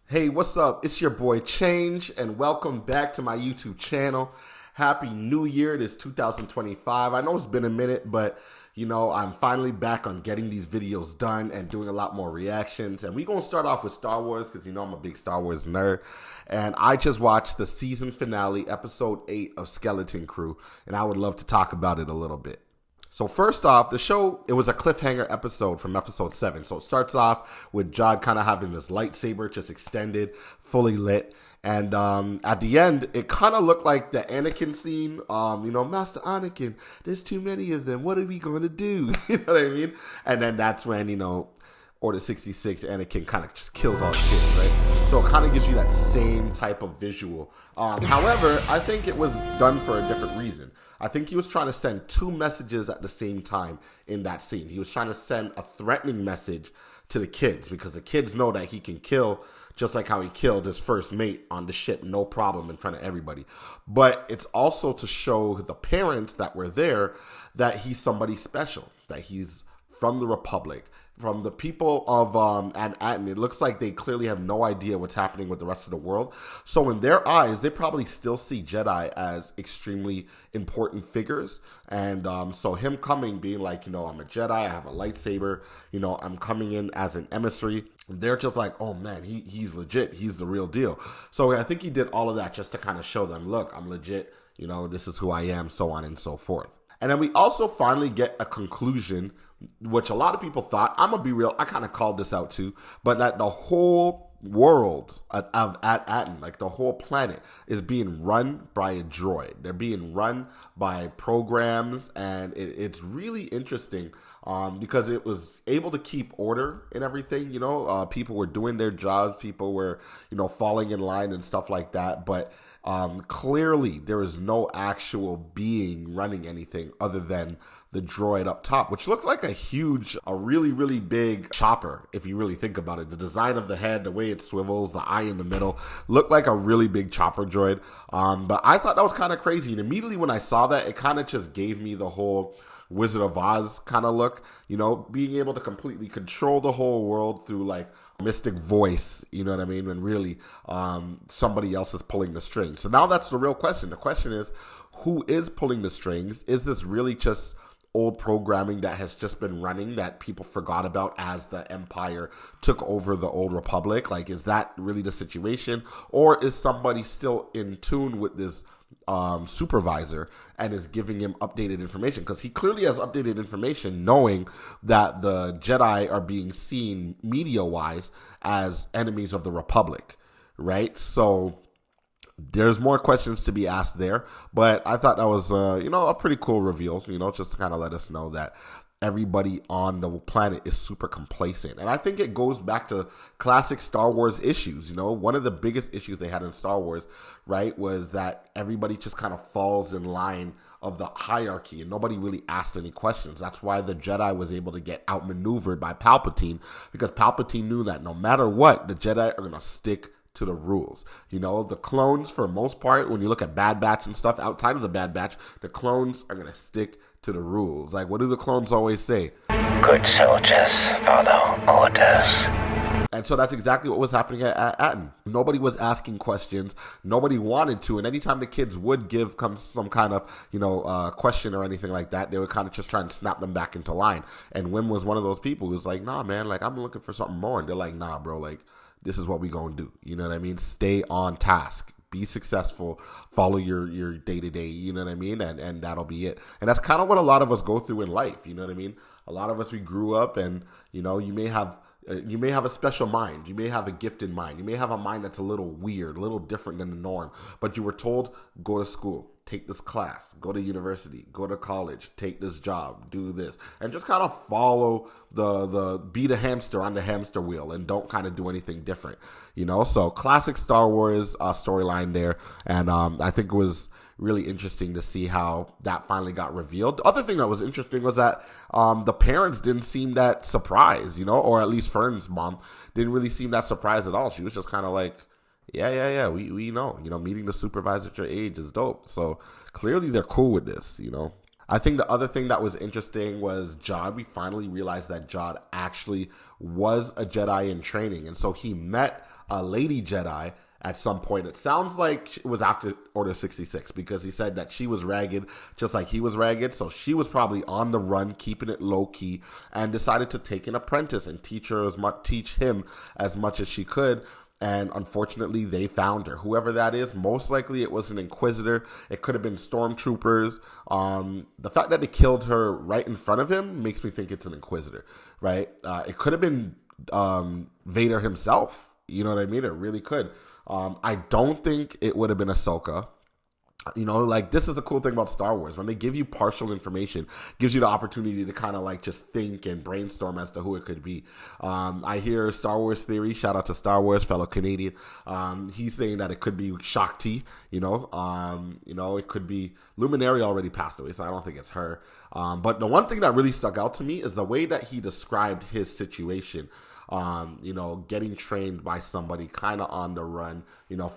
Hey, what's up? It's your boy Change, and welcome back to my YouTube channel. Happy New Year. It is 2025. I know it's been a minute, but I'm finally back on getting these videos done and doing a lot more reactions. And we're going to start off with Star Wars because I'm a big Star Wars nerd. And I just watched the season finale, episode 8 of Skeleton Crew, and I would love to talk about it a little bit. So first off, the show, it was a cliffhanger episode from episode 7. So it starts off with Jod kind of having this lightsaber just extended, fully lit. And at the end, it kind of looked like the Anakin scene. Master Anakin, there's too many of them. What are we going to do? You know what I mean? And then that's when, Order 66, Anakin kind of just kills all the kids, right? So it kind of gives you that same type of visual. However, I think it was done for a different reason. I think he was trying to send two messages at the same time in that scene. He was trying to send a threatening message to the kids because the kids know that he can kill just like how he killed his first mate on the ship, no problem, in front of everybody. But it's also to show the parents that were there that he's somebody special, that he's from the Republic, from the people of Aten. It looks like they clearly have no idea what's happening with the rest of the world. So in their eyes, they probably still see Jedi as extremely important figures. And so him coming, being like, I'm a Jedi, I have a lightsaber, I'm coming in as an emissary. They're just like, oh man, he's legit. He's the real deal. So I think he did all of that just to kind of show them, look, I'm legit. This is who I am, so on and so forth. And then we also finally get a conclusion, which a lot of people thought, I'm going to be real, I kind of called this out too, but that the whole world at Aten, like the whole planet, is being run by a droid. They're being run by programs, and it's really interesting because it was able to keep order and everything. People were doing their jobs, people were, falling in line and stuff like that, but clearly there is no actual being running anything other than the droid up top, which looked like a really, really big chopper, if you really think about it. The design of the head, the way it swivels, the eye in the middle, looked like a really big chopper droid. But I thought that was kind of crazy. And immediately when I saw that, it kind of just gave me the whole Wizard of Oz kind of look, being able to completely control the whole world through like mystic voice, you know what I mean? When really somebody else is pulling the strings. So now that's the real question. The question is, who is pulling the strings? Is this really just old programming that has just been running that people forgot about as the Empire took over the Old Republic? Like, is that really the situation? Or is somebody still in tune with this supervisor and is giving him updated information? Because he clearly has updated information, knowing that the Jedi are being seen media-wise as enemies of the Republic, right? So there's more questions to be asked there, but I thought that was, a pretty cool reveal, just to kind of let us know that everybody on the planet is super complacent. And I think it goes back to classic Star Wars issues. One of the biggest issues they had in Star Wars, right, was that everybody just kind of falls in line of the hierarchy and nobody really asked any questions. That's why the Jedi was able to get outmaneuvered by Palpatine, because Palpatine knew that no matter what, the Jedi are going to stick to the rules. The clones, for most part, when you look at Bad Batch and stuff, outside of the Bad Batch, the clones are going to stick to the rules. Like, what do the clones always say? Good soldiers follow orders. And so that's exactly what was happening at Aten. Nobody was asking questions. Nobody wanted to. And anytime the kids would give some kind of, question or anything like that, they would kind of just try and snap them back into line. And Wim was one of those people who was like, nah, man, like, I'm looking for something more. And they're like, nah, bro, like, this is what we gonna do. You know what I mean? Stay on task. Be successful. Follow your day-to-day, you know what I mean? And that'll be it. And that's kind of what a lot of us go through in life, you know what I mean? A lot of us, we grew up and, you may have a special mind. You may have a gifted mind. You may have a mind that's a little weird, a little different than the norm. But you were told, go to school, take this class, go to university, go to college, take this job, do this. And just kind of follow be the hamster on the hamster wheel and don't kind of do anything different. So classic Star Wars storyline there. And I think it was really interesting to see how that finally got revealed. The other thing that was interesting was that the parents didn't seem that surprised, or at least Fern's mom didn't really seem that surprised at all. She was just kind of like, yeah, we know, meeting the supervisor at your age is dope. So clearly they're cool with this, I think the other thing that was interesting was Jod. We finally realized that Jod actually was a Jedi in training. And so he met a lady Jedi at some point. It sounds like it was after Order 66 because he said that she was ragged just like he was ragged. So she was probably on the run, keeping it low key, and decided to take an apprentice and teach him as much as she could. And unfortunately, they found her. Whoever that is, most likely it was an Inquisitor. It could have been stormtroopers. The fact that they killed her right in front of him makes me think it's an Inquisitor, right? It could have been Vader himself. You know what I mean? It really could. I don't think it would have been Ahsoka. You know, like, this is the cool thing about Star Wars. When they give you partial information, gives you the opportunity to kind of like just think and brainstorm as to who it could be. I hear Star Wars Theory, shout out to Star Wars, fellow Canadian. He's saying that it could be Shakti, it could be Luminary already passed away, so I don't think it's her. But the one thing that really stuck out to me is the way that he described his situation. Getting trained by somebody kind of on the run,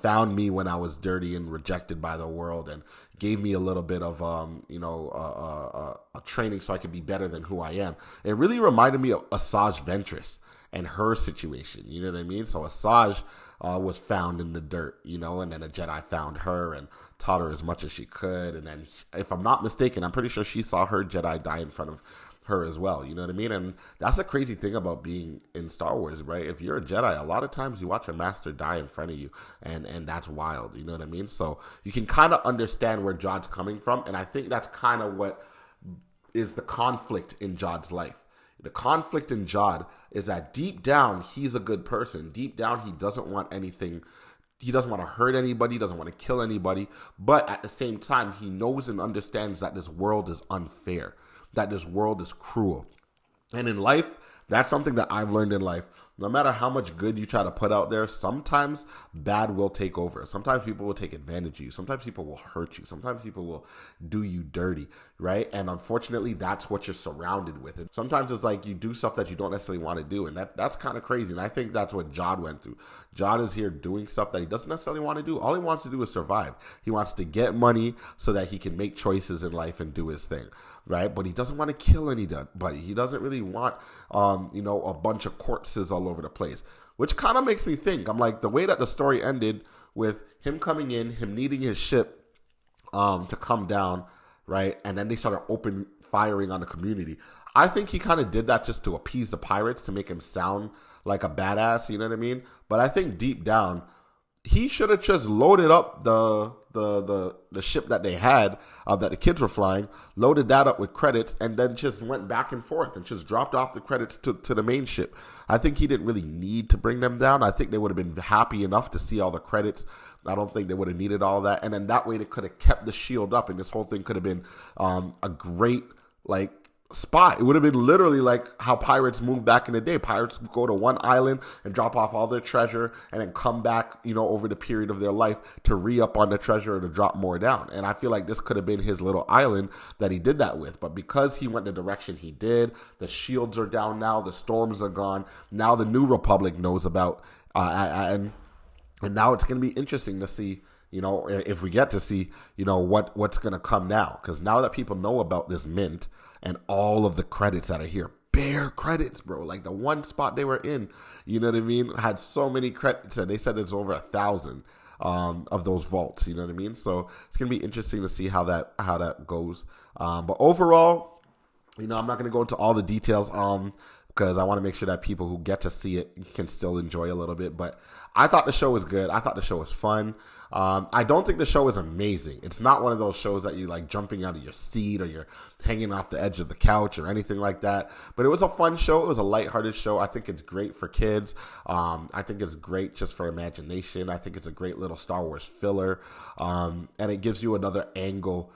found me when I was dirty and rejected by the world and gave me a little bit of, a training so I could be better than who I am. It really reminded me of Asajj Ventress and her situation. You know what I mean? So Asajj was found in the dirt, and then a Jedi found her and taught her as much as she could. And then, if I'm not mistaken, I'm pretty sure she saw her Jedi die in front of her as well, you know what I mean? And that's a crazy thing about being in Star Wars, right? If you're a Jedi, a lot of times you watch a master die in front of you, and that's wild, you know what I mean? So you can kind of understand where Jod's coming from, and I think that's kind of what is the conflict in Jod's life. The conflict in Jod is that deep down, he's a good person. Deep down, he doesn't want anything. He doesn't want to hurt anybody, doesn't want to kill anybody, but at the same time, he knows and understands that this world is unfair, that this world is cruel. And in life, that's something that I've learned in life. No matter how much good you try to put out there, sometimes bad will take over. Sometimes people will take advantage of you. Sometimes people will hurt you. Sometimes people will do you dirty, right? And unfortunately, that's what you're surrounded with. And sometimes it's like you do stuff that you don't necessarily want to do. And that's kind of crazy. And I think that's what Jod went through. Jod is here doing stuff that he doesn't necessarily want to do. All he wants to do is survive. He wants to get money so that he can make choices in life and do his thing, right? But he doesn't want to kill anybody. He doesn't really want, a bunch of corpses all over the place, which kind of makes me think. I'm like, the way that the story ended with him coming in, him needing his ship to come down, right? And then they started open firing on the community. I think he kind of did that just to appease the pirates, to make him sound like a badass, you know what I mean? But I think deep down, he should have just loaded up the ship that they had, that the kids were flying, loaded that up with credits, and then just went back and forth and just dropped off the credits to the main ship. I think he didn't really need to bring them down. I think they would have been happy enough to see all the credits. I don't think they would have needed all that. And then that way they could have kept the shield up, and this whole thing could have been a great, spot. It would have been literally like how pirates moved back in the day. Pirates would go to one island and drop off all their treasure and then come back, over the period of their life to re-up on the treasure or to drop more down. And I feel like this could have been his little island that he did that with. But because he went the direction he did, the shields are down now, the storms are gone. Now the New Republic knows about, and now it's going to be interesting to see, if we get to see, what's going to come now. Because now that people know about this mint, and all of the credits that are here, bare credits, bro. Like the one spot they were in, you know what I mean, had so many credits, and they said it's over 1,000 of those vaults. You know what I mean? So it's gonna be interesting to see how that goes. But overall, I'm not gonna go into all the details. Because I want to make sure that people who get to see it can still enjoy a little bit. But I thought the show was good. I thought the show was fun. I don't think the show is amazing. It's not one of those shows that you like jumping out of your seat or you're hanging off the edge of the couch or anything like that. But it was a fun show. It was a lighthearted show. I think it's great for kids. I think it's great just for imagination. I think it's a great little Star Wars filler. And it gives you another angle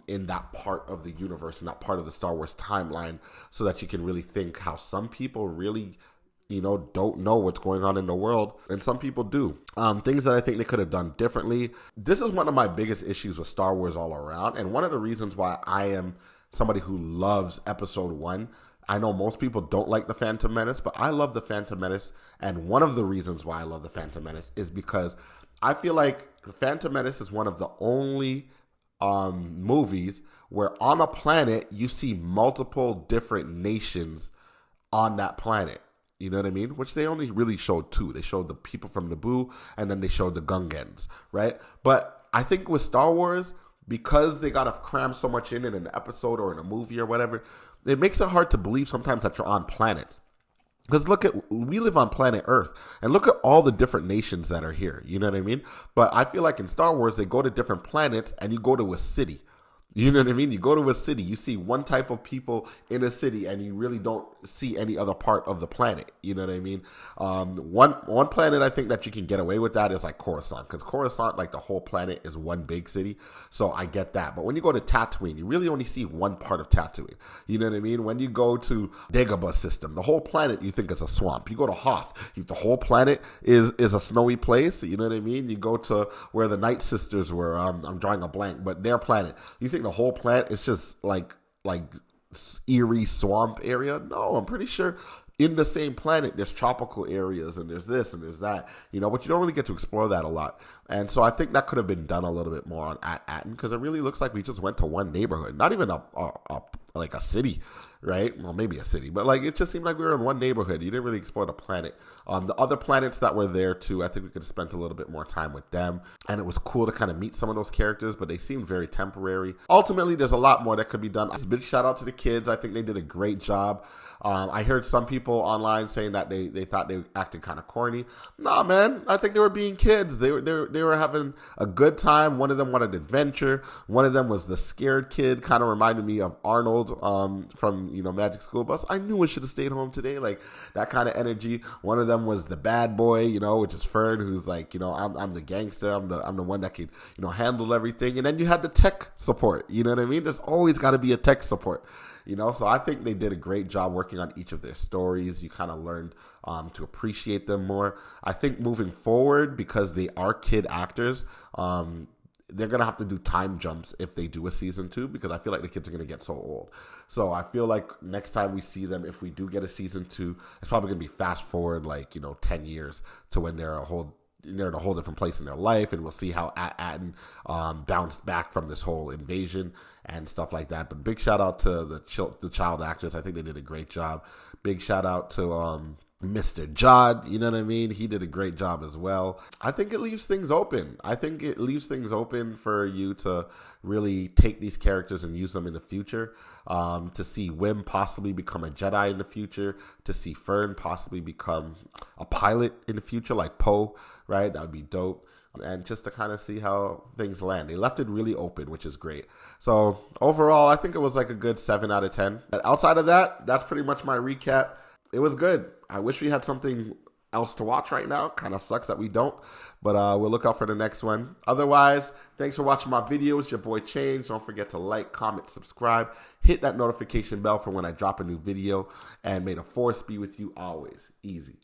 in that part of the universe, in that part of the Star Wars timeline, so that you can really think how some people really, don't know what's going on in the world, and some people do. Things that I think they could have done differently. This is one of my biggest issues with Star Wars all around, and one of the reasons why I am somebody who loves Episode 1. I know most people don't like The Phantom Menace, but I love The Phantom Menace, and one of the reasons why I love The Phantom Menace is because I feel like The Phantom Menace is one of the only movies where on a planet you see multiple different nations on that planet. You know what I mean? Which they only really showed two. They showed the people from Naboo, and then they showed the Gungans, right? But I think with Star Wars, because they gotta cram so much in an episode or in a movie or whatever, it makes it hard to believe sometimes that you're on planets. Because we live on planet Earth, and look at all the different nations that are here. You know what I mean? But I feel like in Star Wars, they go to different planets, and you go to a city. You know what I mean? You go to a city, you see one type of people in a city, and you really don't see any other part of the planet. You know what I mean? One planet I think that you can get away with that is like Coruscant, because Coruscant, like the whole planet, is one big city. So I get that. But when you go to Tatooine, you really only see one part of Tatooine. You know what I mean? When you go to Dagobah system, the whole planet you think is a swamp. You go to Hoth, the whole planet is a snowy place. You know what I mean? You go to where the Night Sisters were. I'm drawing a blank, but their planet. You think the whole planet is just like eerie swamp area? No, I'm pretty sure in the same planet there's tropical areas and there's this and there's that, but you don't really get to explore that a lot. And so I think that could have been done a little bit more on Atten, because it really looks like we just went to one neighborhood, not even a city, right? Well, maybe a city, but it just seemed like we were in one neighborhood. You didn't really explore the planet. The other planets that were there too, I think we could have spent a little bit more time with them, and it was cool to kind of meet some of those characters, but they seemed very temporary. Ultimately, there's a lot more that could be done. Big shout out to the kids. I think they did a great job. I heard some people online saying that they thought they acted kind of corny. Nah, man, I think they were being kids. They were having a good time. One of them wanted adventure. One of them was the scared kid, kind of reminded me of Arnold from Magic School Bus. I knew I should have stayed home today, like that kind of energy. One of them was the bad boy, which is Fern, who's like, I'm the gangster. I'm the one that can handle everything. And then you had the tech support. You know what I mean? There's always got to be a tech support. So I think they did a great job working on each of their stories. You kind of learned to appreciate them more. I think moving forward, because they are kid actors, they're going to have to do time jumps if they do a season 2, because I feel like the kids are going to get so old. So I feel like next time we see them, if we do get a season 2, it's probably going to be fast forward 10 years to when they're in a whole different place in their life, and we'll see how Atten bounced back from this whole invasion and stuff like that. But big shout out to the child actors. I think they did a great job. Big shout out to Mr. Jod, you know what I mean? He did a great job as well. I think it leaves things open. I think it leaves things open for you to really take these characters and use them in the future. To see Wim possibly become a Jedi in the future. To see Fern possibly become a pilot in the future, like Poe, right? That would be dope. And just to kind of see how things land. They left it really open, which is great. So overall, I think it was like a good 7 out of 10. But outside of that, that's pretty much my recap. It was good. I wish we had something else to watch right now. Kind of sucks that we don't, but we'll look out for the next one. Otherwise, thanks for watching my videos. Your boy Change. Don't forget to like, comment, subscribe, hit that notification bell for when I drop a new video, and may the force be with you always. Easy.